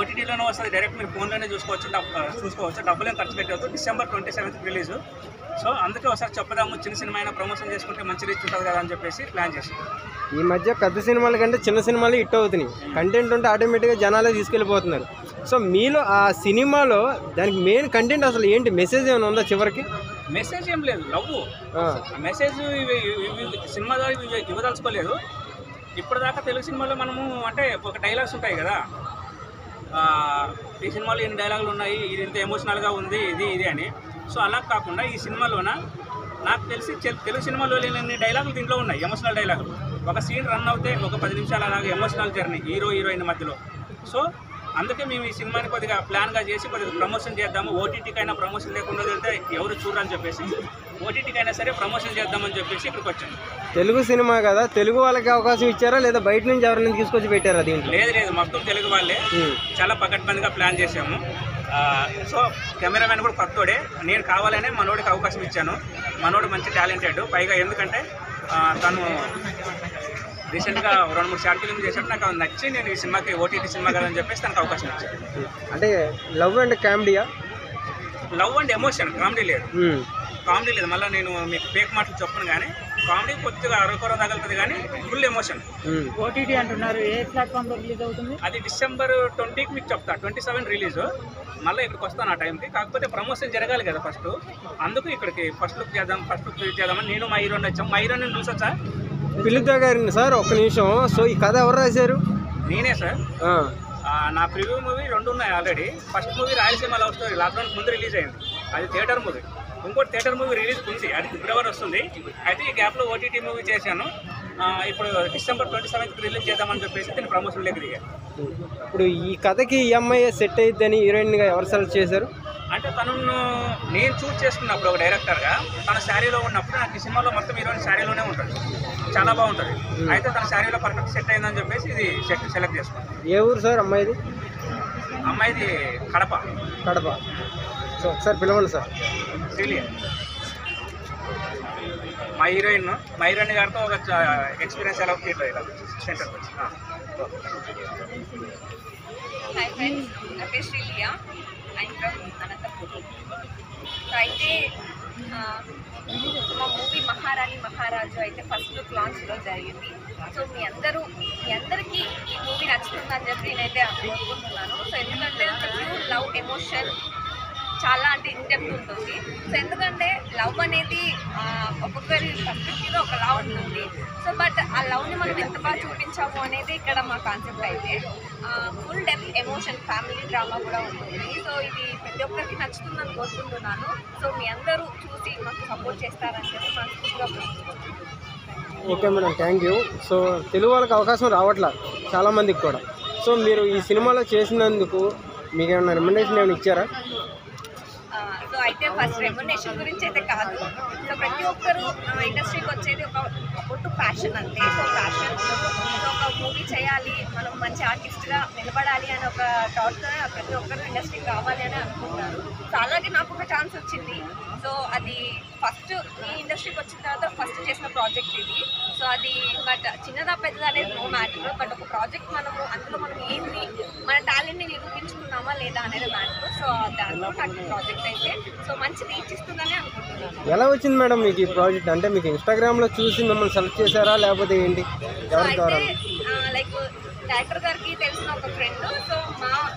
ఓటీటీలోనే వస్తుంది, డైరెక్ట్ మీరు ఫోన్లోనే చూసుకోవచ్చు. డబ్బులు ఏం ఖర్చు పెట్టవద్దు. December 27th release. సో అందుకే ఒకసారి చెప్పదాము, చిన్న సినిమా అయినా ప్రమోషన్ చేసుకుంటే మంచి రీచ్ ఉంటుంది కదా అని చెప్పేసి ప్లాన్ చేసి. ఈ మధ్య పెద్ద సినిమాల కంటే చిన్న సినిమాలు హిట్ అవుతున్నాయి. కంటెంట్ ఉంటే ఆటోమేటిక్గా జనాలే తీసుకెళ్ళిపోతున్నారు. సో మీలో ఆ సినిమాలో దానికి మెయిన్ కంటెంట్ అసలు ఏంటి? మెసేజ్ ఏమైనా ఉందా చివరికి? మెసేజ్ ఏం లేదు, లవ్ మెసేజ్ సినిమా ద్వారా ఇవ్వదలుచుకోలేదు. ఇప్పటిదాకా తెలుగు సినిమాలో మనము అంటే ఒక డైలాగ్స్ ఉంటాయి కదా, ఈ సినిమాలో ఎన్ని డైలాగులు ఉన్నాయి, ఇది ఇంత ఎమోషనల్గా ఉంది, ఇది అని. సో అలా కాకుండా ఈ సినిమాలోన నాకు తెలిసి తెలుగు సినిమాలో లేని డైలాగులు దీంట్లో ఉన్నాయి, ఎమోషనల్ డైలాగులు. ఒక సీన్ రన్ అవుతే ఒక 10 నిమిషాలు అలాగే ఎమోషనల్ జర్నీ హీరోయిన్ మధ్యలో. సో అందుకే మేము ఈ సినిమాని కొద్దిగా ప్లాన్గా చేసి కొద్దిగా ప్రమోషన్ చేద్దాము. ఓటీటీకైనా ప్రమోషన్ లేకుండా వెళ్తే ఎవరు చూడరని చెప్పేసి ఓటీటీకైనా సరే ప్రమోషన్ చేద్దామని చెప్పేసి ఇక్కడికి వచ్చాను. తెలుగు సినిమా కదా, తెలుగు వాళ్ళకి అవకాశం ఇచ్చారా లేదా బయట నుంచి ఎవరైనా తీసుకొచ్చి పెట్టారా దీంట్లో? లేదు, మొత్తం తెలుగు వాళ్ళే. చాలా పకడ్బందీగా ప్లాన్ చేసాము. సో కెమెరామెన్ కూడా కొత్తోడే. నేను కావాలనే మనోడికి అవకాశం ఇచ్చాను. మనోడు మంచి టాలెంటెడ్. పైగా ఎందుకంటే తను రీసెంట్గా 2-3 షార్ట్ ఫిల్మ్ చేశాడు. నాకు నచ్చి నేను ఈ సినిమాకి ఓటీటీ సినిమా కదా అని చెప్పేసి తనకు అవకాశం ఇచ్చాను. అంటే లవ్ అండ్ కామెడీయా? లవ్ అండ్ ఎమోషన్, కామెడీ లేదు. మళ్ళీ నేను మీకు ఫేక్ మాటలు చెప్పను, కానీ కామెడీ కొద్దిగా అరకొర తగులుతుంది, కానీ ఫుల్ ఎమోషన్. ఓటీటీ అంటున్నారు, ఏ ప్లాట్ఫామ్లో రిలీజ్ అవుతుంది? అది December 20కి మీకు చెప్తా. 27 రిలీజు. మళ్ళీ ఇక్కడికి వస్తాను ఆ టైంకి. కాకపోతే ప్రమోషన్ జరగాలి కదా ఫస్ట్, అందుకు ఇక్కడికి ఫస్ట్ లుక్ చేద్దామని నేను మా హీరోని వచ్చాము. మా హీరోని చూసొచ్చా? పిలుద్దా గారిని సార్, ఒక్క నిమిషం. సో ఈ కథ ఎవరు రాశారు? నేనే సార్. నా ప్రివ్యూ మూవీ 2 ఉన్నాయి already. First movie Rayalaseema love story lockdown ముందు రిలీజ్ అయింది, అది థియేటర్ మూవీ. ఇంకోటి థియేటర్ మూవీ రిలీజ్ ఉంది, అది ఫిబ్రవరి వస్తుంది. అయితే ఈ గ్యాప్లో ఓటీటీ మూవీ చేశాను. ఇప్పుడు December 27కి రిలీజ్ చేద్దామని చెప్పేసి దీన్ని ప్రమోషన్ లేక దిగాను. ఇప్పుడు ఈ కథకి EMI సెట్ అయ్యిద్దని హీరోయిన్గా ఎవరు సెలెక్ట్ చేశారు? అంటే తనను నేను చూస్ చేసుకున్నప్పుడు ఒక డైరెక్టర్గా తన శారీలో ఉన్నప్పుడు నాకు ఈ సినిమాలో మొత్తం హీరోయిన్ శారీలోనే ఉంటుంది, చాలా బాగుంటుంది. అయితే తన శారీలో పర్ఫెక్ట్ సెట్ అయిందని చెప్పేసి ఇది సెలెక్ట్ చేసుకున్నాను. ఏ ఊరు సార్ అమ్మాయిది? అమ్మాయిది కడప. సో ఒకసారి పిలవండి సార్. శ్రీలియా మా హీరోయిన్ గారితో ఒక ఎక్స్పీరియన్స్ ఎలా ఫీల్ అయ్యారు సెంటర్కి వచ్చి. హాయ్ ఫ్రెండ్స్, నా పేరు Srilia. I'm from Anantapuram. So అయితే మా మూవీ మహారాణి మహారాజు అయితే ఫస్ట్ లుక్ లాంచ్లో జరిగింది. సో మీ అందరికీ ఈ మూవీ నచ్చుతుందని చెప్పి నేనైతే కోరుకుంటున్నాను. సో ఎందుకంటే ప్యూర్ లవ్ ఎమోషన్ చాలా అంటే ఇండెప్త్ ఉంటుంది. సో ఎందుకంటే లవ్ అనేది ఒక్కొక్కరి పర్స్పెక్టివ్లో ఒకలా ఉంటుంది. సో బట్ ఆ లవ్ని మనం ఎంత బాగా చూపించాము అనేది ఇక్కడ మా కాన్సెప్ట్. అయితే full depth emotion, family drama కూడా ఉంటుంది. సో ఇది ప్రతి ఒక్కరికి నచ్చుతుందని కోరుకుంటున్నాను. సో మీ అందరూ చూసి మాకు సపోర్ట్ చేస్తారని చెప్పి మనస్ఫూర్తిగా కోరుకుంటున్నాను. Okay madam, thank you. So Telugu వాళ్ళకి అవకాశం రావట్లా చాలామందికి కూడా. సో మీరు ఈ సినిమాలో చేసినందుకు మీకు ఏమైనా రెమ్యునరేషన్ ఏమైనా ఇచ్చారా? సో అయితే ఫస్ట్ రెమ్యునరేషన్ గురించి అయితే కాదు. సో ప్రతి ఒక్కరు ఇండస్ట్రీకి వచ్చేది ఒక ప్యాషన్ అంతే. సో ప్యాషన్, సో ఒక మూవీ చేయాలి, మనం మంచి ఆర్టిస్ట్గా నిలబడాలి అని ఒక థాట్తో ప్రతి ఒక్కరు ఇండస్ట్రీకి రావాలి అని అనుకుంటారు. సో అలాగే నాకు ఒక ఛాన్స్ వచ్చింది. సో అది ఫస్ట్ ఈ ఇండస్ట్రీకి వచ్చిన తర్వాత ఫస్ట్ చేసిన ప్రాజెక్ట్ ఇది. సో అది బట్ చిన్నదా పెద్దదా అనేది నో మ్యాటర్. బట్ ఒక ప్రాజెక్ట్ అందులో మనం ఏంటి మన టాలెంట్ని నిరూపించుకున్నామా లేదా అనేది మ్యాటర్. సో దాంట్లో నాకు ప్రాజెక్ట్ అయితే సో మంచి రీచ్ ఇస్తుందని అనుకుంటున్నాను. ఎలా వచ్చింది మేడం మీకు ఈ ప్రాజెక్ట్? అంటే మీకు ఇన్స్టాగ్రామ్లో చూసి మిమ్మల్ని సెలెక్ట్ చేశారా లేకపోతే ఏంటి? ఎవరి ద్వారా? లైక్ డైరెక్టర్ గారికి తెలిసిన ఒక ఫ్రెండ్. సో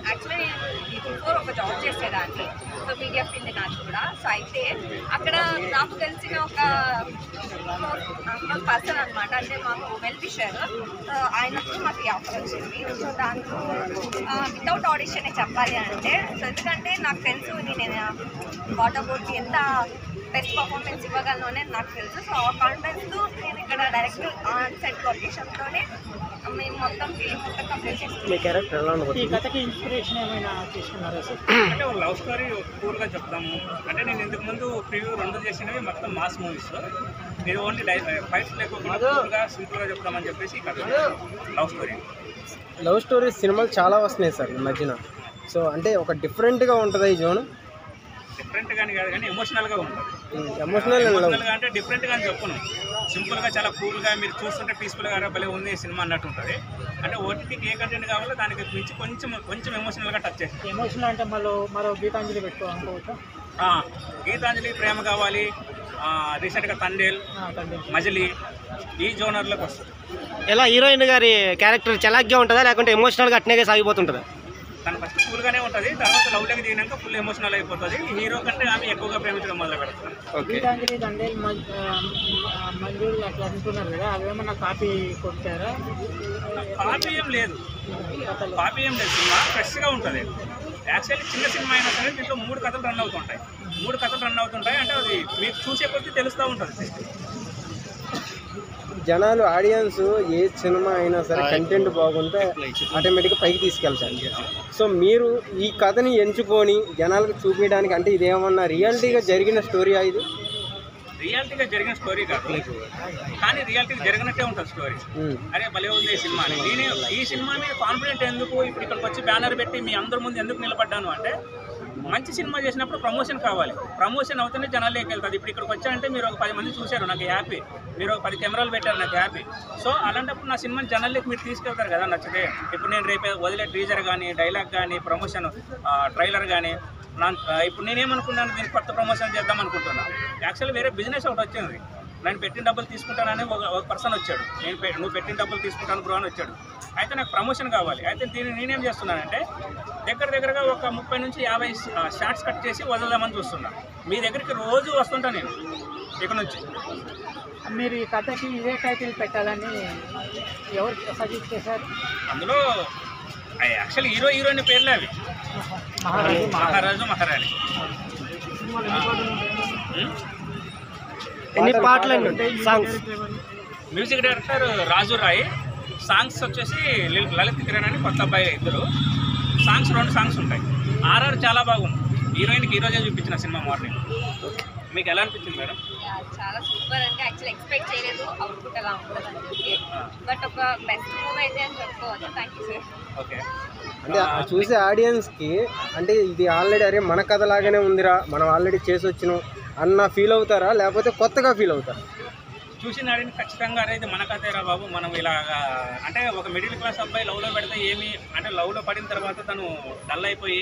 యాక్చువల్లీ నేను బిఫోర్ ఒక జాబ్ చేసేదాన్ని, సో మీడియా ఫీల్డ్ నాకు కూడా. సో అయితే అక్కడ నాకు తెలిసిన ఒక పర్సన్ అనమాట, అంటే మాకు వెల్ విషర్. ఆయనకు మాకు ఈ ఆఫర్ వచ్చింది. సో దాంట్లో వితౌట్ ఆడిషన్ చెప్పాలి అంటే, సో ఎందుకంటే నాకు తెలుసు నేను వాటర్ బోర్డ్కి ఎంత బెస్ట్ పర్ఫార్మెన్స్ ఇవ్వగలను అనేది నాకు తెలుసు. సో ఆ కాన్ఫిడెన్స్తో నేను ఇక్కడ డైరెక్ట్ ఆన్ సెట్ లొకేషన్తోనే మేము మొత్తం ఫిలిం మొత్తం కంప్లీట్ చేస్తాం. మీ క్యారెక్టర్ ఎలా ఉంది? ఈ కథకి ఇన్స్పిరేషన్ ఏమైనా తీసుకున్నారా సార్? అంటే ఒక లవ్ స్టోరీ పూర్గా చెప్తాము. అంటే నేను ఇంతకుముందు ప్రివ్యూ 2 చేసినవి మొత్తం మాస్ మూవీస్. నేను ఓన్లీ ఫైట్స్ లేకుండా పూర్గా సింపుల్గా చెప్తామని చెప్పేసి లవ్ స్టోరీ సినిమాలు చాలా వస్తున్నాయి సార్ ఈ మధ్యన. సో అంటే ఒక డిఫరెంట్గా ఉంటుంది ఈ జోన్. డిఫరెంట్గానే కాదు కానీ ఎమోషనల్గా ఉంటుంది. ఎమోషనల్ అంటే డిఫరెంట్గా అని చెప్పను. సింపుల్గా చాలా కూల్గా మీరు చూస్తుంటే పీస్ఫుల్గా భలే ఉంది సినిమా అన్నట్టు ఉంటుంది. అంటే ఓటీటీకి ఏ కంటెంట్ కావాలో దానికి మించి కొంచెం ఎమోషనల్గా టచ్ చేస్తుంది. ఎమోషనల్ అంటే మరో గీతాంజలి పెట్టుకోవాలనుకోవచ్చా? గీతాంజలి, ప్రేమ కావాలి, రీసెంట్గా తండేల్, మజిలీ, ఈ జోనర్లోకి వస్తుంది. ఎలా హీరోయిన్ గారి క్యారెక్టర్ చలాగ్గా ఉంటుందా లేకుంటే ఎమోషనల్గా అట్నే సాగిపోతుంటుందా? తను ఫస్ట్ కూల్గానే ఉంటుంది, తర్వాత లవ్లోకి దిగినాక ఫుల్ ఎమోషనల్ అయిపోతుంది. హీరో కంటే ఆమె ఎక్కువగా ప్రేమించడం మొదలు పెడుతుంది. గీతాంజలి, దండేల్, మంజూరు అట్లా అంటున్నారు కదా, అవేమన్నా కాపీ కొట్టారా? కాపీ ఏం లేదు సినిమా ఫ్రెష్గా ఉంటుంది. యాక్చువల్లీ చిన్న సినిమా అయినా సరే దీంట్లో 3 కథలు రన్ అవుతుంటాయి. అంటే అది మీకు చూసే కొద్దీ తెలుస్తూ ఉంటుంది. జనాలు ఆడియన్స్ ఏ సినిమా అయినా సరే కంటెంట్ బాగుంటే ఆటోమేటిక్గా పైకి తీసుకెళ్తారు. సో మీరు ఈ కథని ఎంచుకొని జనాలకు చూపించడానికి, అంటే ఇదేమన్నా రియాలిటీగా జరిగిన స్టోరీ ఇది? రియాలిటీగా జరిగిన స్టోరీ కాదు, కానీ రియాలిటీగా జరిగినట్టే ఉంటుంది స్టోరీ. అరే భలే ఉంది ఈ సినిమా అని. నేను ఈ సినిమా మీద కాన్ఫిడెంట్ ఎందుకు ఇప్పుడు ఇక్కడికి వచ్చి బ్యానర్ పెట్టి మీ అందరి ముందు ఎందుకు నిలబడ్డాను అంటే, మంచి సినిమా చేసినప్పుడు ప్రమోషన్ కావాలి. ప్రమోషన్ అవుతూనే జనాల్లోకి వెళ్తుంది. ఇప్పుడు ఇక్కడికి వచ్చారంటే మీరు ఒక 10 మంది చూశారు, నాకు హ్యాపీ. మీరు ఒక 10 కెమెరాలు పెట్టారు, నాకు హ్యాపీ. సో అలాంటప్పుడు నా సినిమాని జనాల్లోకి మీరు తీసుకెళ్తారు కదా నచ్చితే. ఇప్పుడు నేను రేపే వదిలే టీజర్ కానీ, డైలాగ్ కానీ, ప్రమోషన్ ట్రైలర్ కానీ, ఇప్పుడు నేనేమనుకున్నాను, దీనికి కొత్త ప్రమోషన్ చేద్దాం అనుకుంటున్నాను. యాక్చువల్లీ వేరే బిజినెస్ ఒకటి వచ్చింది. నేను పెట్టిన డబ్బులు తీసుకుంటానని ఒక పర్సన్ వచ్చాడు. నువ్వు పెట్టిన డబ్బులు తీసుకుంటాను బ్రో అని వచ్చాడు. అయితే నాకు ప్రమోషన్ కావాలి. అయితే దీన్ని నేనేం చేస్తున్నానంటే దగ్గరగా ఒక 30 నుంచి 50 షార్ట్స్ కట్ చేసి వదలదామని చూస్తున్నాను. మీ దగ్గరికి రోజు వస్తుంటాను నేను ఇక్కడ నుంచి. మీరు ఈ కథకి ఇదే టైటిల్ పెట్టాలని ఎవరు సజెస్ట్ చేశారు? అందులో యాక్చువల్లీ హీరోయిన్ పేర్లే అవి, మహారాజు, మహారాణి. ఎన్ని పాటలు సాంగ్స్? మ్యూజిక్ డైరెక్టర్ రాజు రాయ్, సాంగ్స్ వచ్చేసి లలిత్ కిరణ్ అని కొత్త అబ్బాయి ఇద్దరు. 2 సాంగ్స్ ఉంటాయి. ఆర్ఆర్ చాలా బాగుంది. హీరోయిన్కి ఈరోజే చూపించిన సినిమా మార్నింగ్. మీకు ఎలా అనిపించింది మేడం? చాలా సూపర్. అంటే యాక్చువల్లీ ఎక్స్పెక్ట్ చేయలేదు అవుట్పుట్ ఎలా ఉంటుందని చెప్పి, బట్ ఒక బెస్ట్ మూవీ అయితే అని చెప్పుకోవచ్చు. Thank you sir. ఓకే, అంటే చూసే ఆడియన్స్కి అంటే ఇది ఆల్రెడీ అరే మన కథ లాగానే ఉందిరా, మనం ఆల్రెడీ చేసి వచ్చినాం అన్న ఫీల్ అవుతారా, లేకపోతే కొత్తగా ఫీల్ అవుతారా? చూసిన ఆడిని ఖచ్చితంగా అనేది మన కథేరా బాబు, మనం ఇలాగా అంటే ఒక మిడిల్ క్లాస్ అబ్బాయి లవ్లో పెడితే ఏమి అంటే లవ్లో పడిన తర్వాత తను డల్ అయిపోయి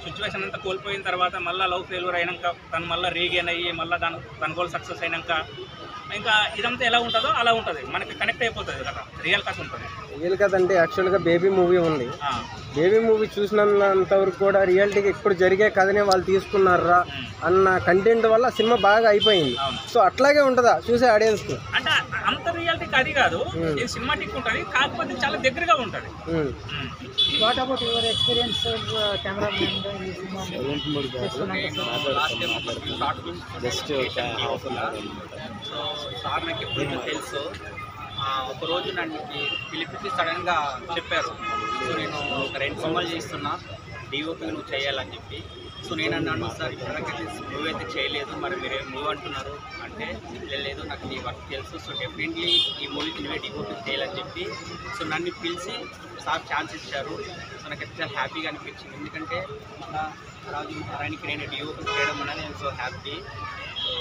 సిచ్యువేషన్ అంతా కోల్పోయిన తర్వాత మళ్ళీ లవ్ ఫెయిల్యూర్ అయినాక తను మళ్ళీ రీగెయిన్ అయ్యి మళ్ళీ తన గోల్ సక్సెస్ అయినాక ఇంకా ఇదంతా ఎలా ఉంటుందో అలా ఉంటుంది. మనకి కనెక్ట్ అయిపోతుంది కదా, రియల్ కథ ఉంటుంది. రియల్ కథ అంటే యాక్చువల్గా బేబీ మూవీ ఉంది. బేబీ మూవీ చూసినంత వరకు కూడా రియాలిటీగా ఇప్పుడు జరిగే కథనే వాళ్ళు తీసుకున్నారా అన్న కంటెంట్ వల్ల సినిమా బాగా అయిపోయింది. సో అట్లాగే ఉంటుందా చూసే ఆడియన్స్కి? అంటే అంత రియాలిటీకి అది కాదు, ఇది సినిమాటిక్ ఉంటుంది, కాకపోతే చాలా దగ్గరగా ఉంటుంది. What about your experience camera so sir నాకు ఎప్పుడైతే తెలుసు, ఒకరోజు నన్ను పిలిపించి సడన్గా చెప్పారు. సో నేను ఒక 2 సినిమాలు చేస్తున్నా, డిఓపి నువ్వు చేయాలని చెప్పి. సో నేను అన్నాను, సార్ ఇప్పటికైతే మూవీ అయితే చేయలేదు, మరి మీరేం మూవీ అంటున్నారు అంటే, లేదు నాకు నీ వర్క్ తెలుసు, సో డెఫినెట్లీ ఈ మూవీకి నువ్వే డిఓపి చేయాలని చెప్పి సో నన్ను పిలిచి సార్ ఛాన్స్ ఇచ్చారు. సో నాకు చాలా హ్యాపీగా అనిపించింది, ఎందుకంటే మన రాజు మహారాణికి నేను డిఓపి చేయడం అనేది నేను సో హ్యాపీ. సో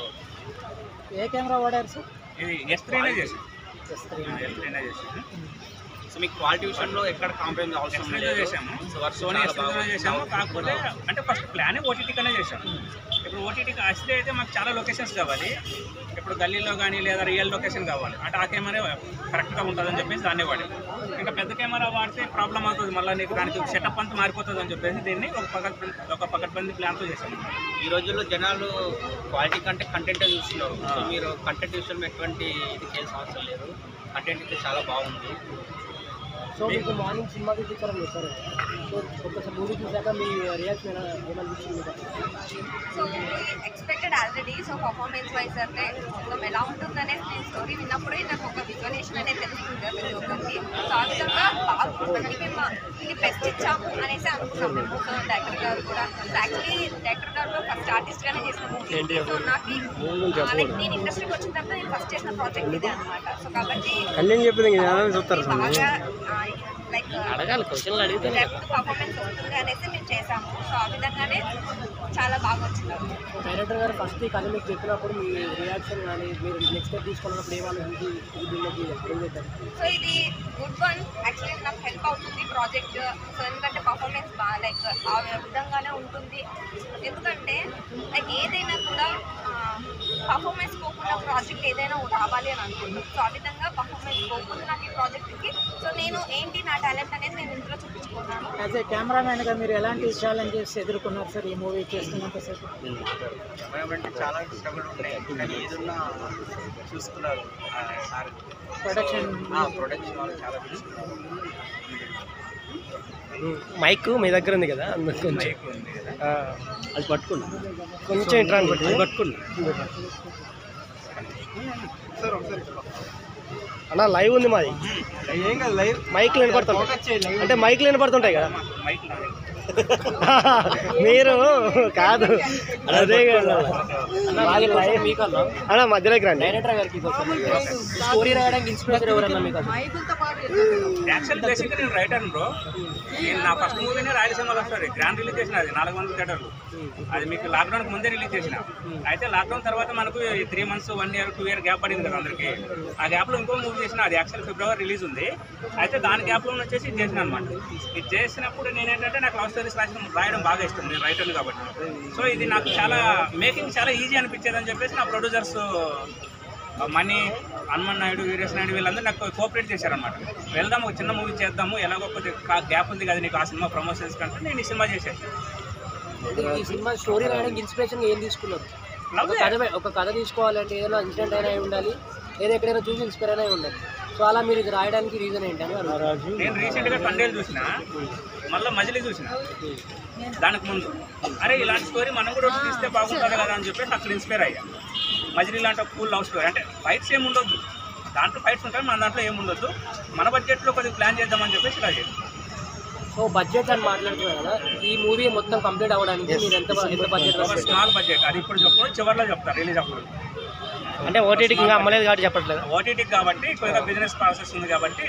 ఏ కెమెరా వాడారు సార్? ఇది S3 చేసి. సో మీకు క్వాలిటీ విషయంలో ఎక్కడ కాంప్రమైజ్ అవసరం లేదు. చేసాము, సోనీ S3 చేసాము. కాకపోతే అంటే ఫస్ట్ ప్లానే ఓటీటీకనే చేసాము. ఇప్పుడు ఓటీటీకి అసలు అయితే మాకు చాలా లొకేషన్స్ కావాలి. ఇప్పుడు గల్లీలో కానీ లేదా రియల్ లొకేషన్ కావాలి అంటే ఆ కెమెరా కరెక్ట్గా ఉంటుందని చెప్పేసి దాన్నే వాడాము. ఇంకా పెద్ద కెమెరా వాడితే ప్రాబ్లం అవుతుంది, మళ్ళీ నీకు దానికి సెటప్ అంతా మారిపోతుంది అని చెప్పేసి దీన్ని ఒక పకడ్బందీ ప్లాన్తో చేసాము. ఈ రోజుల్లో జనాలు క్వాలిటీ కంటే కంటెంట్ చూస్తున్నారు. సో మీరు కంటెంట్ విషయంలో ఎటువంటి ఇది చేయాల్సిన అవసరం లేదు, కంటెంట్ అయితే చాలా బాగుంది. సో మీకు మార్నింగ్ సినిమా చూపించాలని చెప్పారు. సో ఒక్కసారి మూవీ చూసాక మీ రియాక్షన్ ఏమనిపించింది? So expected already. So performance wise అంటే మొత్తం ఎలా ఉంటుందనే నేను స్టోరీ విన్నప్పుడే నాకు ఒక విజువలేషన్ అనేది తెలుస్తుంది ప్రతి ఒక్కరికి. సో ఆ విధంగా బాగుంటుంది. మేము ఇది బెస్ట్ ఇచ్చాము అనేసి అనుకున్నాం మేము. సో డైరెక్టర్ గారు కూడా యాక్చువల్లీ డైరెక్టర్ గారు ఫస్ట్ ఆర్టిస్ట్గానే చేసిన మూవీ. సో నాకు నేను ఇండస్ట్రీకి వచ్చిన తర్వాత నేను ఫస్ట్ చేసిన ప్రాజెక్ట్ ఇదే అనమాట. సో కాబట్టి కంటెంట్ చెప్పింది బాగా లైక్ అడగాలి క్వశ్చన్లు అడిగితే పర్ఫార్మెన్స్ వస్తుంది అనేసి మేము చేసాము. సో ఆ విధంగానే చాలా బాగా వచ్చింది. డైరెక్టర్ గారు ఫస్ట్ ఈ కథ మీకు చెప్పినప్పుడు మీ రియాక్షన్ కానీ మీరు నెక్స్ట్ స్టెప్ తీసుకున్నప్పుడు ఏమన్నా దీనికి ఏం చేస్తారు? సో ఇది గుడ్ వన్, యాక్చువల్లీ నాకు హెల్ప్ అవుతుంది ప్రాజెక్ట్. సో ఎందుకంటే పర్ఫార్మెన్స్ బాగా లైక్ ఆ విధంగానే ఉంటుంది. ఎందుకంటే లైక్ ఏదైనా కూడా పర్ఫార్మెన్స్ పోకుండా ప్రాజెక్ట్ ఏదైనా రావాలి అని అనుకుంటున్నాను. సో ఆ విధంగా పర్ఫార్మెన్స్ పోకుండా నాకు ఈ ప్రాజెక్ట్కి సో నేను ఏంటి నా టాలెంట్ అనేది నేను ఇంట్లో చూపించుకున్నాను. యాజ్ ఏ కెమెరామ్యాన్గా మీరు ఎలాంటి ఛాలెంజెస్ ఎదుర్కొన్నారు సార్ ఈ మూవీ చేస్తున్నంత సేపు? అంటే చాలా స్ట్రగుల్ ఉన్నాయి, కానీ ఏదన్నా చూసుకున్నారు సార్. ప్రొడక్షన్ వాళ్ళు చాలా చూసుకున్నారు. మైక్ మీ దగ్గర ఉంది కదా, అందుకు కొంచెం అది పట్టుకున్నా, కొంచెం ఇంట్రా పట్టుకున్నా అన్న. లైవ్ ఉంది మాది, మైక్లు వినపడుతుంటాయి అంటే మైక్లు వినపడుతుంటాయి కదా. మీరు కాదు అదే కదా అన్న, మధ్యలోకి రండి. డైరెక్టర్ గారికి స్టోరీ రాయడానికి ఇన్స్పిరేషన్ ఎవరన్నా మీకు? యాక్చువల్ బేసిక్గా నేను రైటర్ బ్రో. నేను నా ఫస్ట్ మూవీనే రాయలసీమలో వస్తుంది, గ్రాండ్ రిలీజ్ చేసిన. అది 400 థియేటర్లు. అది మీకు లాక్డౌన్కి ముందే రిలీజ్ చేసిన. అయితే లాక్డౌన్ తర్వాత మనకు 3 months 1 year 2 year గ్యాప్ పడింది కదా అందరికి. ఆ గ్యాప్లో ఇంకో మూవీ చేసిన, అది యాక్చువల్ February రిలీజ్ ఉంది. అయితే దాని గ్యాప్లో వచ్చేసి ఇది చేసిన అనమాట. ఇది చేసినప్పుడు నేనేంటంటే నాకు లవ్ స్టోరీస్ రాయడం బాగా ఇష్టం, నేను రైటర్ని కాబట్టి. సో ఇది నాకు చాలా మేకింగ్ చాలా ఈజీ అనిపించేది అని చెప్పేసి నా ప్రొడ్యూసర్స్ మణి, హనుమన్ నాయుడు, వీరేష్ నాయుడు వీళ్ళందరూ నాకు కోఆపరేట్ చేశారనమాట. వెళ్దాము, ఒక చిన్న మూవీ చేద్దాము, ఎలాగో కొద్దిగా గ్యాప్ ఉంది కదా నీకు ఆ సినిమా ప్రమోషన్స్ కంటే నేను ఈ సినిమా చేశాను. ఈ సినిమా స్టోరీ రాయడానికి ఇన్స్పిరేషన్ ఏం తీసుకున్నారు? ఒక కథ తీసుకోవాలంటే ఏదైనా ఇన్సిడెంట్ అయినా ఉండాలి, లేదా ఎక్కడైనా చూసి ఇన్స్పైర్ అయినా ఉండాలి. సో అలా మీరు ఇది రాయడానికి రీజన్ ఏంటని? నేను రీసెంట్గా కండేలు చూసిన, మళ్ళీ మజిలీ చూసిన. దానికి ముందు అరే ఇలాంటి స్టోరీ మనం కూడా తీస్తే బాగుంటుంది కదా అని చెప్పేసి అక్కడ ఇన్స్పైర్ అయ్యా. మజిలీ లాంటి ఒక కూల్ లవ్ స్టోరీ, అంటే ఫైట్స్ ఏమి ఉండొద్దు, దాంట్లో ఫైట్స్ ఉంటాయి, మన దాంట్లో ఏమి ఉండొద్దు, మన బడ్జెట్లో కొద్దిగా ప్లాన్ చేద్దామని చెప్పేసి ఇలా చేయాలి. సో బడ్జెట్ అని మాట్లాడుతున్నారు కదా, ఈ మూవీ మొత్తం కంప్లీట్ అవ్వడానికి మీరు ఎంత బడ్జెట్? ఒక స్మాల్ బడ్జెట్, అది ఇప్పుడు చెప్పు, చివరిలో చెప్తారు రిలీజ్ అప్పుడు. అంటే ఓటీటీకి ఇంకా అమ్మలేదు కాబట్టి చెప్పట్లేదు. ఓటీటీకి కాబట్టి కొద్దిగా బిజినెస్ ప్రాసెస్ ఉంది కాబట్టి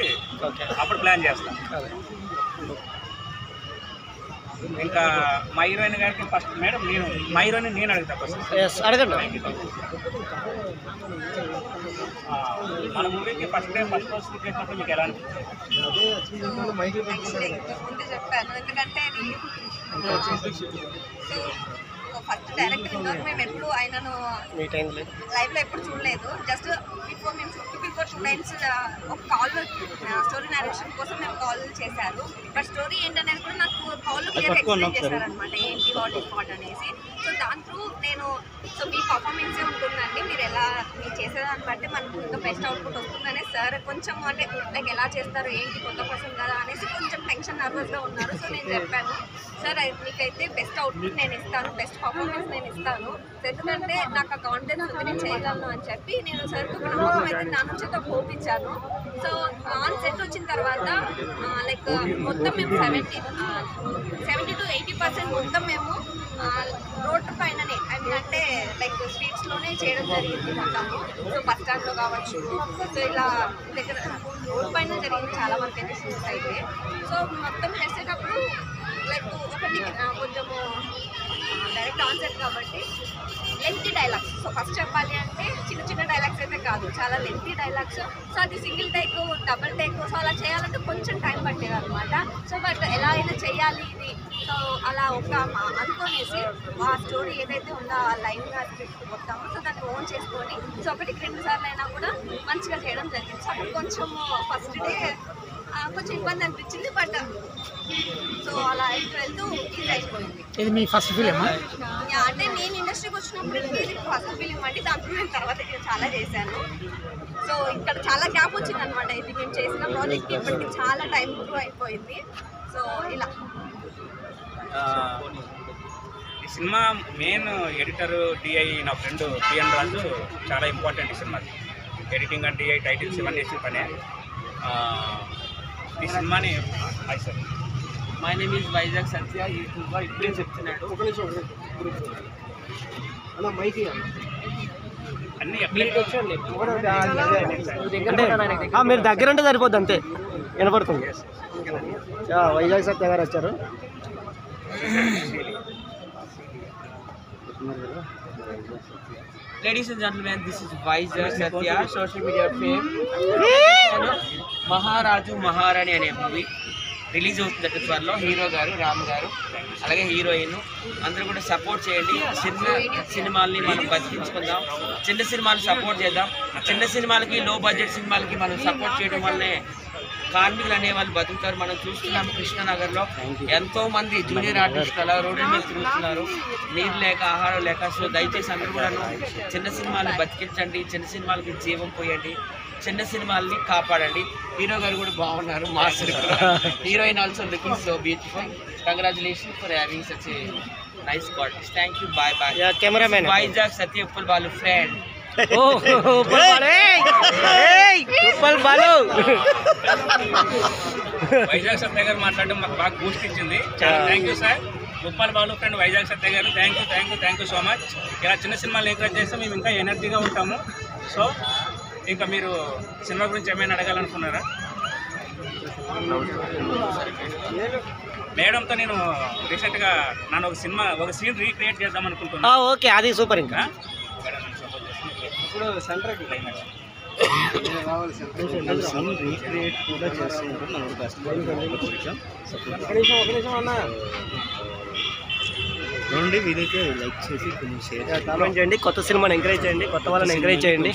అప్పుడు ప్లాన్ చేస్తాం. ఇంకా మా హీరోయిన్ గారికి ఫస్ట్ మేడం మా హీరోయిన్ నేను అడుగుతా ఫస్ట్. అడగండి. మన మూవీకి ఫస్ట్ రోజు షూట్ చేసినప్పుడు మీకు ఎలా అనిపించింది? ముందు చెప్పాను, ఎందుకంటే ఫస్ట్ డైరెక్టర్ ఇంతవరకు మేము ఎప్పుడు ఆయనను లైవ్లో ఎప్పుడు చూడలేదు. జస్ట్ బిఫోర్ 2 times ఒక కాల్ స్టోరీ నరేషన్ కోసం మేము కాల్ చేశారు. బట్ స్టోరీ ఏంటనేది కూడా నాకు కాల్లో క్లియర్ ఎక్స్ప్లెయిన్ చేశారనమాట, ఏంటి వాట్ ఇస్ వాట్ అనేసి. సో దాంట్లో నేను మీ పర్ఫార్మెన్సే ఉంటుందండి, మీరు చేసేదాన్ని బట్టి మనకు ఇంకా బెస్ట్ అవుట్పుట్ వస్తుందనే సార్ కొంచెం అంటే లైక్ ఎలా చేస్తారు ఏంటి కొత్త పర్సన్ కదా అనేసి కొంచెం టెన్షన్ నర్వస్గా ఉన్నారు. సో నేను చెప్పాను, సార్ మీకైతే బెస్ట్ అవుట్పుట్ నేను ఇస్తాను, బెస్ట్ పర్ఫార్మెన్స్ నేను ఇస్తాను, ఎందుకంటే నాకు ఆ కాన్ఫిడెన్స్ ఉంది, నేను చేయగలను అని చెప్పి నేను సార్కి ఒక నమ్మకం అయితే నా నుంచి ఒక హోప్ ఇచ్చాను. సో ఆన్ సెట్ వచ్చిన తర్వాత లైక్ మొత్తం మేము 70 to 80% మొత్తం మేము రోడ్ పైననే అంటే లైక్ స్ట్రీట్స్లోనే చేయడం జరిగింది మొత్తము. సో బస్ స్టాండ్లో కావచ్చు, సో ఇలా దగ్గర రోడ్ పైన జరిగింది చాలా వరకు అయితే షూట్స్ అయితే. సో మొత్తం చేసేటప్పుడు లైక్ ఒకటి కొంచెము డైరెక్ట్ ఆన్సెట్ కాబట్టి లెంతీ డైలాగ్స్. సో ఫస్ట్ చెప్పాలి అంటే చిన్న డైలాగ్స్ అయితే కాదు, చాలా లెంతీ డైలాగ్స్. సో అది single take, double take, so అలా చేయాలంటే కొంచెం టైం పట్టేది అనమాట. సో బట్ ఎలా అయినా చేయాలి ఇది, సో అలా ఒక అనుకునేసి ఆ స్టోరీ ఏదైతే ఉందో ఆ లైన్గా మొత్తాము సో దాన్ని ఓన్ చేసుకొని సో 1-2 సార్లు అయినా కూడా మంచిగా చేయడం జరిగింది. సో అప్పుడు కొంచెం ఫస్ట్ డే కొంచెం ఇబ్బంది అనిపించింది, బట్ సో అలా వెళ్తూ ఈజీ అయిపోయింది. ఇది మీ ఫస్ట్ ఫిలిం? అంటే నేను ఇండస్ట్రీకి వచ్చినప్పుడు ఇది ఫస్ట్ ఫిలిం అండి, దాంట్లో నేను తర్వాత చాలా చేశాను. సో ఇక్కడ చాలా గ్యాప్ వచ్చింది అనమాట. ఇది మేము చేసిన ప్రాజెక్ట్ ఇప్పటికి చాలా టైం ఇంప్రూవ్ అయిపోయింది. సో ఇలా ఈ సినిమా మెయిన్ ఎడిటర్ డిఐ నా ఫ్రెండ్ పిఎన్ రాజు చాలా ఇంపార్టెంట్ ఈ సినిమాకి. ఎడిటింగ్ అండ్ డిఐ టైటిల్స్ ఇవన్నీ వేసిన పనే ఈ సినిమాని. Hi sir, my name is Vizag Satya. ఈ సినిమా ఇప్పుడే చెప్తున్నాడు. అన్నీ మీరు దగ్గర అంటే సరిపోద్ది, అంతే వినపడుతుంది. వైజాగ్ సత్య గారు వచ్చారు. Ladies and gentlemen, this is Vizag Satya, social media fame. మహారాజు మహారాణి అనే మూవీ రిలీజ్ అవుతుందట త్వరలో. హీరో గారు రామ్ గారు, అలాగే హీరోయిన్ అందరూ కూడా సపోర్ట్ చేయండి. చిన్న సినిమాల్ని మనం బతికించుకుందాం, చిన్న సినిమాలు సపోర్ట్ చేద్దాం. చిన్న సినిమాలకి, లో బడ్జెట్ సినిమాలకి మనం సపోర్ట్ చేయడం వల్లనే కార్మికులు అనేవాళ్ళు బతుకుతారు. మనం చూస్తున్నాము కృష్ణానగర్లో ఎంతో మంది జూనియర్ ఆర్టిస్టులు అలా రోడ్ల మీద తిరుగుతున్నారు, నీరు లేక, ఆహారం లేక. సో దయచేసి అందరూ కూడా చిన్న సినిమాలు బతికించండి, చిన్న సినిమాలకి జీవం పోయండి, చిన్న సినిమాల్ని కాపాడండి. హీరో గారు కూడా బాగున్నారు, master. Heroine also looking so beautiful. Congratulation for having such a nice qualities. Thank you. Bye bye. Cameraman Vizag Satya Uppal Balu friend. Vizag Satya garu మాట్లాడడం మాకు బాగా బూస్ట్ ఇచ్చింది. చాలా thank you sir. Uppal Balu friend Vizag Satya garu, thank you so much. ఇలా చిన్న సినిమాలు ఎంకరేజ్ చేస్తే మేము ఇంకా ఎనర్జీగా ఉంటాము. సో ఇంకా మీరు సినిమా గురించి ఏమైనా అడగాలనుకున్నారా? మేడంతో నేను రీసెంట్గా నన్ను ఒక సీన్ రీక్రియేట్ చేద్దాం అనుకుంటున్నాను. ఓకే, అది సూపర్. ఇంకా ఇప్పుడు సెంటర్కి రీక్రియేట్ కూడా చేస్తున్నారు. ఒక నిమిషం అన్న చూడండి, వీలైతే లైక్ చేసి కొంచెం షేర్ కామెంట్ చేయండి. కొత్త సినిమాని ఎంకరేజ్ చేయండి, కొత్త వాళ్ళని ఎంకరేజ్ చేయండి.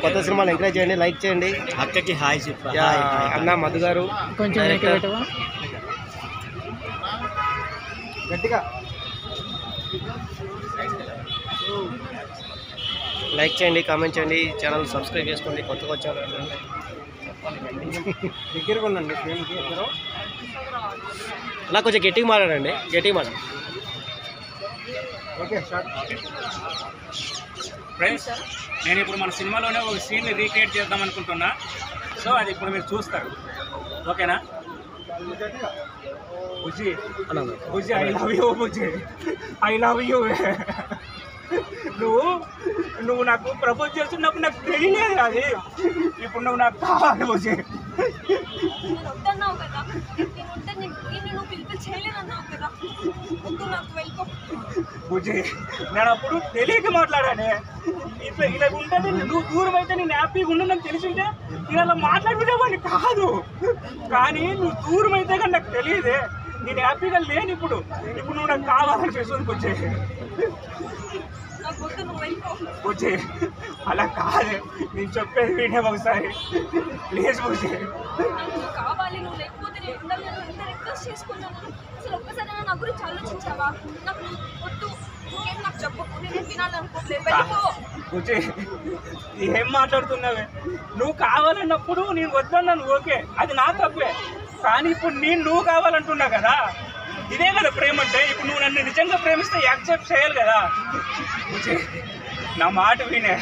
కొత్త సినిమాని ఎంకరేజ్ చేయండి, లైక్ చేయండి. అక్కకి హాయ్ చెప్పు. అన్న మధు గారు గట్టిగా లైక్ చేయండి, కామెంట్ చేయండి, ఛానల్ సబ్స్క్రైబ్ చేసుకోండి. కొత్తగా వచ్చారు దగ్గరగా ఉండండి ఫ్రేమ్కి ఇద్దరు. అలా కొంచెం గట్టిగా మాట్లాడండి, గట్టిగా మాట్లాడండి. Okay start. ఫ్రెండ్స్, నేను ఇప్పుడు మన సినిమాలోనే ఒక సీన్ని రీక్రియేట్ చేద్దాం అనుకుంటున్నా. సో అది ఇప్పుడు మీరు చూస్తారు, ఓకేనా? Bujji, I love you Bujji, I love you. నువ్వు నాకు ప్రపోజ్ చేస్తున్నప్పుడు నాకు తెలియలేదు అది. ఇప్పుడు నువ్వు నాకు కావాలి బుజ్జి. బుజ్జి, నేను అప్పుడు తెలియక మాట్లాడానే. ఇట్లా ఇలా ఉంటుంది, నువ్వు దూరం అయితే నేను హ్యాపీగా ఉండు నాకు తెలిసింటే నేను అలా మాట్లాడుకునేవాడిని కాదు. కానీ నువ్వు దూరం అయితే కానీ నాకు తెలియదే, నేను హ్యాపీగా లేను. ఇప్పుడు నువ్వు నాకు కావాలనిపిస్తుంది బుజ్జి. బుజ్జి అలా కాదు, నేను చెప్పేది వినే ఒకసారి ప్లీజ్ బుజ్జి. కావాలి, నువ్వు లేకపోతే నేను ఉండలేను. ఎంత రిక్వెస్ట్ చేసుకున్నాను, అసలు ఒక్కసారి నా గురించి ఆలోచించావా? నాకు వద్దు, నువ్వేం నాకు చెప్పకు, నేనేం వినాలనుకోవట్లేదు. బుజ్జి ఏం మాట్లాడుతున్నావే? నువ్వు కావాలన్నప్పుడు నేను వద్దన్నాను, ఓకే, అది నా తప్పే. కానీ ఇప్పుడు నువ్వు కావాలంటున్నా కదా, ఇదే కదా ప్రేమ అంటే. ఇప్పుడు నువ్వు నన్ను నిజంగా ప్రేమిస్తే యాక్సెప్ట్ చేయాలి కదా బుజ్జి. నా మాట వినే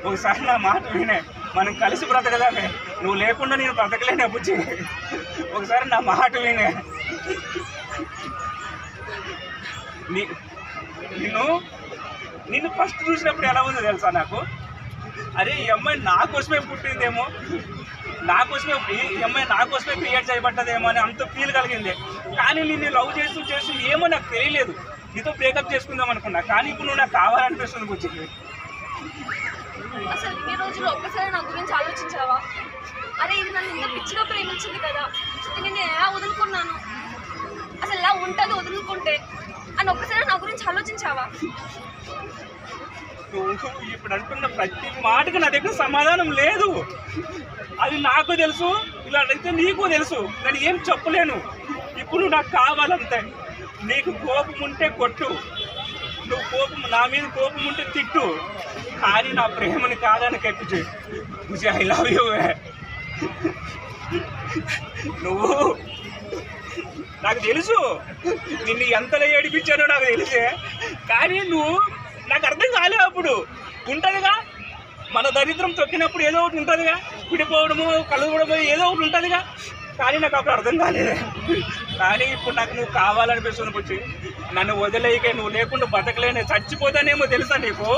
ఒకసారి, నా మాట వినే, మనం కలిసి బ్రతకదామే. నువ్వు లేకుండా నేను బ్రతకలేనే బుజ్జి. ఒకసారి నా మాట వినే. నిన్ను ఫస్ట్ చూసినప్పుడు ఎలా ఉందో తెలుసా నాకు? అరే ఈ అమ్మాయి నా కోసమే పుట్టిందేమో, ఈ అమ్మాయి నా కోసమే క్రియేట్ చేయబడ్డదేమో అని అంత ఫీల్ కలిగింది. కానీ నిన్ను లవ్ చేస్తూ ఏమో నాకు తెలియలేదు. నీతో బ్రేకప్ చేసుకుందాం అనుకున్నా, కానీ ఇప్పుడు నువ్వు నాకు కావాలనిపిస్తుంది బుజ్జి. అసలు ఇన్ని రోజులు ఒక్కసారి నా గురించి ఆలోచించావా? అరే ఇది నన్ను ఇంత పిచ్చిగా ప్రేమించింది కదా, నేను ఎలా వదులుకున్నాను, అసలు ఎలా ఉంటుంది వదులుకుంటే అని ఒక్కసారి నా గురించి ఆలోచించావా? నువ్వు ఇప్పుడు అంటున్న ప్రతి మాటకు నా దగ్గర సమాధానం లేదు. అది నాకు తెలుసు, ఇలా అయితే నీకు తెలుసు. నేను ఏం చెప్పలేను. ఇప్పుడు నాకు కావాలంతే. నీకు కోపం ఉంటే కొట్టు, నా మీద కోపం ఉంటే తిట్టు, కానీ నా ప్రేమని కాదని కప్పించు బుజ్జి. I love you. నువ్వు నాకు తెలుసు నిన్ను ఎంతలో ఏడిపించానో నాకు తెలిసే, కానీ నువ్వు నాకు అర్థం కాలే. అప్పుడు ఉంటుందిగా, మన దరిద్రం తొక్కినప్పుడు ఏదో ఒకటి ఉంటుందిగా, విడిపోవడము, కలవడము, ఏదో ఒకటి ఉంటుందిగా. కానీ నాకు అప్పుడు అర్థం కాలేదు. కానీ ఇప్పుడు నాకు నువ్వు కావాలనిపిస్తుంది బుజ్జి. నన్ను వదిలేయకే, నువ్వు లేకుండా బతకలేనే, చచ్చిపోతానేమో తెలుసా నీకు?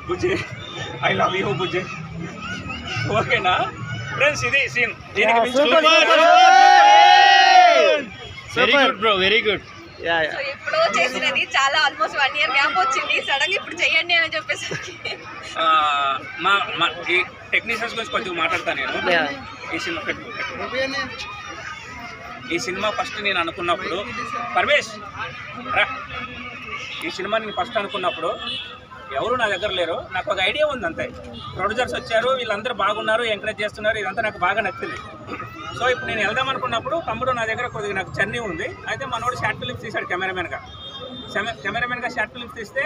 బుజ్జి, ఐ లవ్ యూ బుజ్జి. ఓకేనా ఫ్రెండ్స్, ఇది సీన్. దీనికి very good bro, very good. So ఎప్పుడో చేసినది, చాలా ఆల్మోస్ట్ 1 year గ్యాప్ వచ్చింది. సడన్ గా ఇప్పుడు చెయ్యండి అని చెప్పేసరికి మా ఈ టెక్నీషియన్స్ గురించి కొద్దిగా మాట్లాడతాను నేను. ఈ సినిమా ఫస్ట్ నేను అనుకున్నప్పుడు, పరమేష్ రా, ఈ సినిమా నేను ఫస్ట్ అనుకున్నప్పుడు ఎవరు నా దగ్గర లేరు. నాకు ఒక ఐడియా ఉంది అంతే. ప్రొడ్యూసర్స్ వచ్చారు, వీళ్ళందరూ బాగున్నారు, ఎంకరేజ్ చేస్తున్నారు, ఇదంతా నాకు బాగా నచ్చింది. సో ఇప్పుడు నేను వెళ్దాం అనుకున్నప్పుడు తమ్ముడు నా దగ్గర కొద్దిగా నాకు జర్నీ ఉంది. అయితే మనోడు షార్ట్ ఫిలిమ్స్ తీశాడు కెమెరామెన్గా షార్ట్ ఫిలిమ్స్ తీస్తే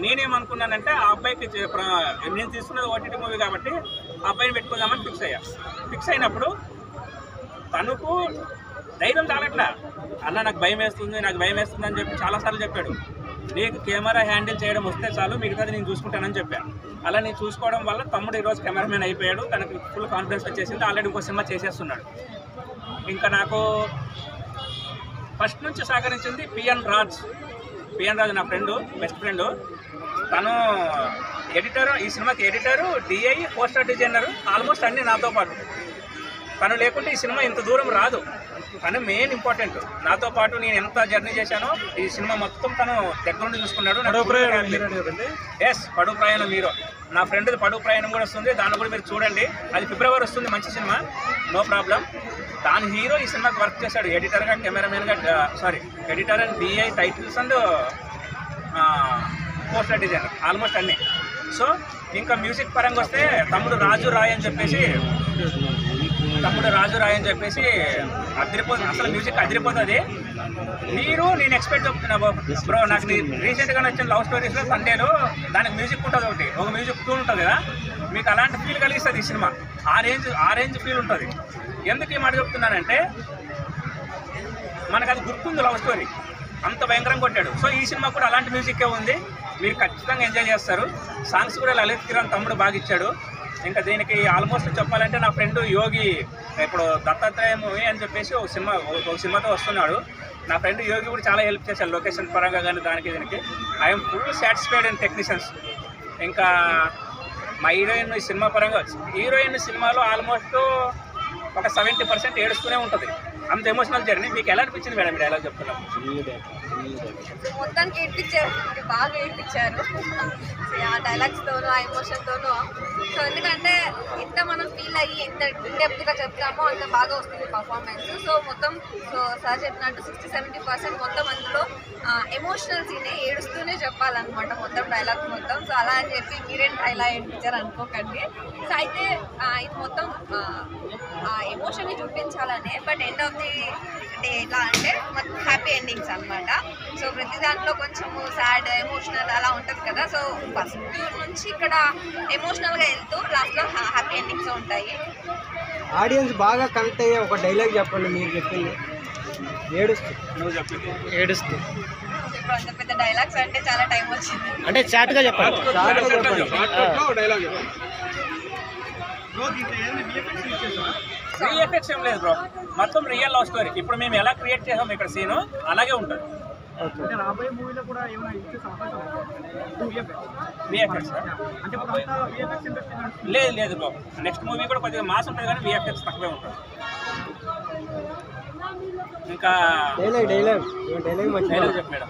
నేనేమనుకున్నానంటే ఆ అబ్బాయికి, నేను తీసుకున్నది ఓటీటీ మూవీ కాబట్టి ఆ అబ్బాయిని పెట్టుకుందామని ఫిక్స్ అయినప్పుడు తనకు ధైర్యం చాలట్లా. అన్న నాకు భయం వేస్తుంది అని చెప్పి చాలాసార్లు చెప్పాడు. నీకు కెమెరా హ్యాండిల్ చేయడం వస్తే చాలు, మిగతాది నేను చూసుకుంటానని చెప్పాను. అలా నేను చూసుకోవడం వల్ల తమ్ముడు ఈరోజు కెమెరామెన్ అయిపోయాడు. తనకు ఫుల్ కాన్ఫిడెన్స్ వచ్చేసింది. ఆల్రెడీ ఇంకో సినిమా చేసేస్తున్నాడు. ఇంకా నాకు ఫస్ట్ నుంచి సహకరించింది పిఎన్ రాజ్ నా ఫ్రెండు, బెస్ట్ ఫ్రెండు. తను ఎడిటరు, ఈ సినిమాకి editor, DI, poster designer, almost అన్నీ నాతో పాటు. తను లేకుంటే ఈ సినిమా ఇంత దూరం రాదు. తను మెయిన్ ఇంపార్టెంట్. నాతో పాటు నేను ఎంత జర్నీ చేశానో ఈ సినిమా మొత్తం తను దగ్గర నుండి చూసుకున్నాడు. ఎస్, పడుగు ప్రయాణం హీరో. నా ఫ్రెండ్ది పడుగు ప్రయాణం కూడా వస్తుంది, దాన్ని కూడా మీరు చూడండి. అది February వస్తుంది, మంచి సినిమా, నో ప్రాబ్లం. దాని హీరో ఈ సినిమాకి వర్క్ చేశాడు, ఎడిటర్గా, కెమెరామెన్గా, editor and DI, titles and poster designer, almost అన్నీ. సో ఇంకా మ్యూజిక్ పరంగా వస్తే తమ్ముడు రాజు రాయ్ అని చెప్పేసి అదిరిపోతుంది. అసలు మ్యూజిక్ అదిరిపోతుంది. మీరు నేను ఎక్స్పెక్ట్ చెప్తున్నా బ్రో. నాకు రీసెంట్గా వచ్చిన లవ్ స్టోరీస్లో సండేలో దానికి మ్యూజిక్ ఉంటుంది, ఒక మ్యూజిక్ టూన్ ఉంటుంది కదా, మీకు అలాంటి ఫీల్ కలిగిస్తుంది ఈ సినిమా. ఆ రేంజ్ ఫీల్ ఉంటుంది. ఎందుకు ఈ మాట చెప్తున్నానంటే మనకు అది గుర్తుంది, లవ్ స్టోరీ అంత భయంకరంగా కొట్టాడు. సో ఈ సినిమా కూడా అలాంటి మ్యూజిక్కే ఉంది. మీరు ఖచ్చితంగా ఎంజాయ్ చేస్తారు. సాంగ్స్ కూడా లలిత్ కిరణ్ తమ్ముడు బాగా ఇచ్చాడు. ఇంకా దీనికి ఆల్మోస్ట్ చెప్పాలంటే నా ఫ్రెండ్ యోగి ఇప్పుడు దత్తాత్రేయ మూవీ అని చెప్పేసి ఒక సినిమాతో వస్తున్నాడు. నా ఫ్రెండ్ యోగి కూడా చాలా హెల్ప్ చేశాడు లొకేషన్ పరంగా కానీ దానికి దీనికి. I'm full satisfied and technicians. ఇంకా మా హీరోయిన్ ఈ సినిమా పరంగా, హీరోయిన్ సినిమాలో ఆల్మోస్ట్ ఒక 70% ఏడుస్తూనే ఉంటుంది. అంత ఎమోషనల్ జర్నీ. మీకు ఎలా అనిపించింది మేడం డైలాగ్ చెప్తున్నాం? మొత్తానికి ఏడ్పించారు, బాగా ఏడ్పించారు ఆ డైలాగ్స్తోనూ, ఆ ఎమోషన్తోనూ. సో ఎందుకంటే ఎంత మనం ఫీల్ అయ్యి ఎంత ఇన్డెప్త్గా చెప్తామో అంత బాగా వస్తుంది పర్ఫార్మెన్స్. సో మొత్తం సార్ చెప్పినట్టు 60-70% మొత్తం అందులో ఎమోషనల్ సీనే, ఏడుస్తూనే చెప్పాలన్నమాట మొత్తం డైలాగ్ మొత్తం. సో అలా అని చెప్పి మీరేం డైలాగ్ ఏడిపించారు అనుకోకండి. సో అయితే ఇది మొత్తం ఎమోషన్ని చూపించాలనే, but end of the day ఎలా అంటే మొత్తం హ్యాపీ ఎండింగ్స్ అనమాట. సో ప్రతి దాంట్లో కొంచెం సాడ్, ఎమోషనల్ అలా ఉంటుంది కదా. సో ఫస్ట్ నుంచి ఇక్కడ ఎమోషనల్గా వెళ్తూ లాస్ట్లో హ్యాపీ ఎండింగ్స్ ఉంటాయి. ఆడియన్స్ బాగా కనెక్ట్ అయ్యే ఒక డైలాగ్ చెప్పండి, మీరు చెప్పింది. ఏడుస్తూ ఇప్పుడు అంత పెద్ద డైలాగ్స్ అంటే చాలా టైం వచ్చింది. అంటే చాట్గా చెప్పండి. VFX ఏం లేదు బ్రో, మొత్తం రియల్ లవ్ స్టోరీ. ఇప్పుడు మేము ఎలా క్రియేట్ చేసాం ఇక్కడ సీను అలాగే ఉంటుంది. VFX లేదు బ్రో. నెక్స్ట్ మూవీ కూడా కొద్దిగా మాస్ ఉంటుంది కానీ VFX తక్కువే ఉంటుంది. ఇంకా డైలాగ్ చెప్పు మేడం.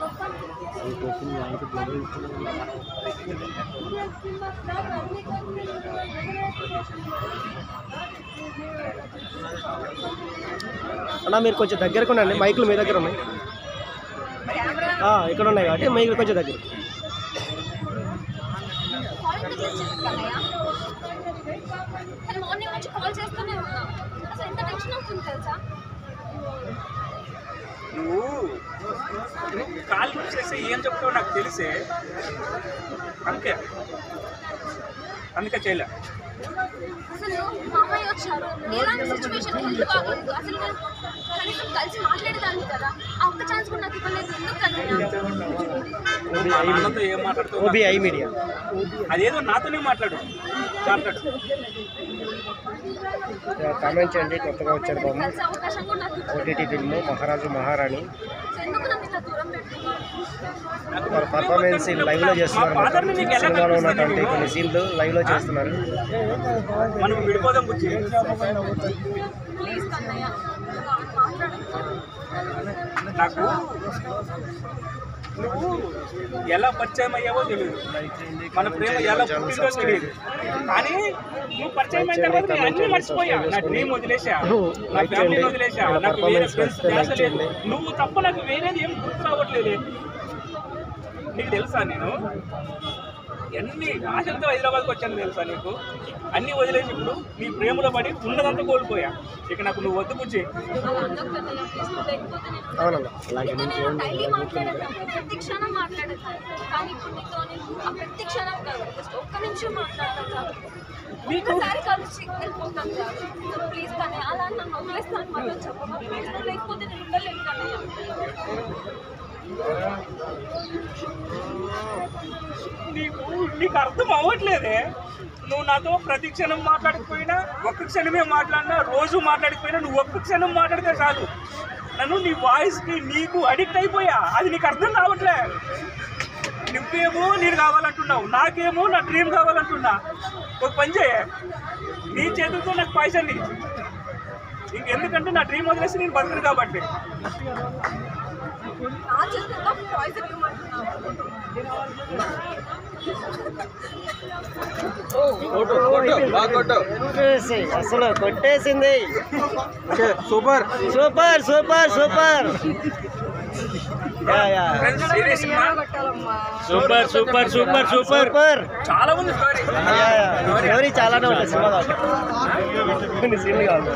అన్నా మీరు కొంచెం దగ్గరకు ఉండండి, మైకులు మీ దగ్గర ఉన్నాయి, ఇక్కడ ఉన్నాయి కాబట్టి మైకులు కొంచెం దగ్గర. మార్నింగ్ నుంచి కాల్ చేస్తూనే ఉన్నా, అసలు ఎంత టెన్షన్ అవుతుంది తెలుసా. నువ్వు కాల్ చేసి ఏం చెప్తావు నాకు తెలిసే, అందుకే చేయలే. అసలు మామయ్య వచ్చారు, ఎలాంటి సిచ్యువేషన్, హెల్త్ బాగోలేదు, అసలు నేను కనీసం కలిసి మాట్లాడేదాన్ని కదా. ఆ ఒక్క ఛాన్స్ కూడా నాకు ఇవ్వలేదు. ఎందుకు నాన్నతో ఏం మాట్లాడుతావు? OBI మీడియా అదేదో నాతోనే మాట్లాడు. కామెంట్ చేయండి. కొత్తగా వచ్చారు బాబు, కలిసి అవకాశం కూడా నాకు OTT ఫిల్మ్ మహారాజు మహారాణి. ఎందుకు నాకు పర్ఫార్మెన్స్ లైవ్లో చేస్తున్నారు, సినిమాలో ఉన్నటువంటి కొన్ని సీన్లు లైవ్లో చేస్తున్నారు. మనం విడిపోదాం బుచ్చి. నాకు నువ్వు ఎలా పరిచయం అయ్యావో తెలియదు, మన ప్రేమ ఎలా పుట్టిందో తెలియదు, కానీ నువ్వు పరిచయం అయిన తర్వాత నేను అన్నీ మర్చిపోయా. నా డ్రీమ్ వదిలేసా, నా ఫ్యామిలీని వదిలేసా, నాకు వేరే ఫ్రెండ్స్ లేదు, నువ్వు తప్ప నాకు వేరేది ఏం గుర్తు రావట్లేదు. నీకు తెలుసా నేను ఎన్ని ఆశలతో హైదరాబాద్కి వచ్చాను తెలుసా నీకు? అన్నీ వదిలేసి ఇప్పుడు నీ ప్రేమలో పడి ఉన్నదంతా కోల్పోయా. ఇక నాకు నువ్వు వద్దు బుజ్జి. డైలీ మాట్లాడేదాన్ని, ప్రతి క్షణం మాట్లాడేదాన్ని, కానీ ఇప్పుడు నీతో ప్రతి క్షణం కాదు, జస్ట్ ఒక్క నిమిషం మాట్లాడతాను, ఒక్కసారి కలిసి వెళ్ళిపోతాను కాదు. ప్లీజ్ కానీ అలా నన్ను వదిలేస్తాను మాత్రం చెప్పమని, లేకపోతే నేను ఉండలేను కన్నయ్య. నీకు అర్థం అవ్వట్లేదే. నువ్వు నాతో ప్రతి క్షణం మాట్లాడకపోయినా, ఒక్క క్షణమే మాట్లాడినా, రోజు మాట్లాడకపోయినా, నువ్వు ఒక్క క్షణం మాట్లాడితే చాలు నన్ను నీ వాయిస్కి నీకు అడిక్ట్ అయిపోయా. అది నీకు అర్థం కావట్లే. నువ్వేమో నేను కావాలంటున్నావు, నాకేమో నా డ్రీమ్ కావాలంటున్నా. ఒక పని చేయ, నీ చేతులతో నాకు పాయసం నీ. ఇంకెందుకంటే నా డ్రీమ్ వదిలేసి నేను బతుకును కాబట్టి. నా చేతుల్లో పాయిజన్ ఇవ్వమంటున్నావు. అసలు కొట్టేసింది. Super super super super super super super super. చాలా ఉంది స్టోరీ చాలానే ఉంటుంది సినిమాలో. కొన్ని సీన్లు కావాలి.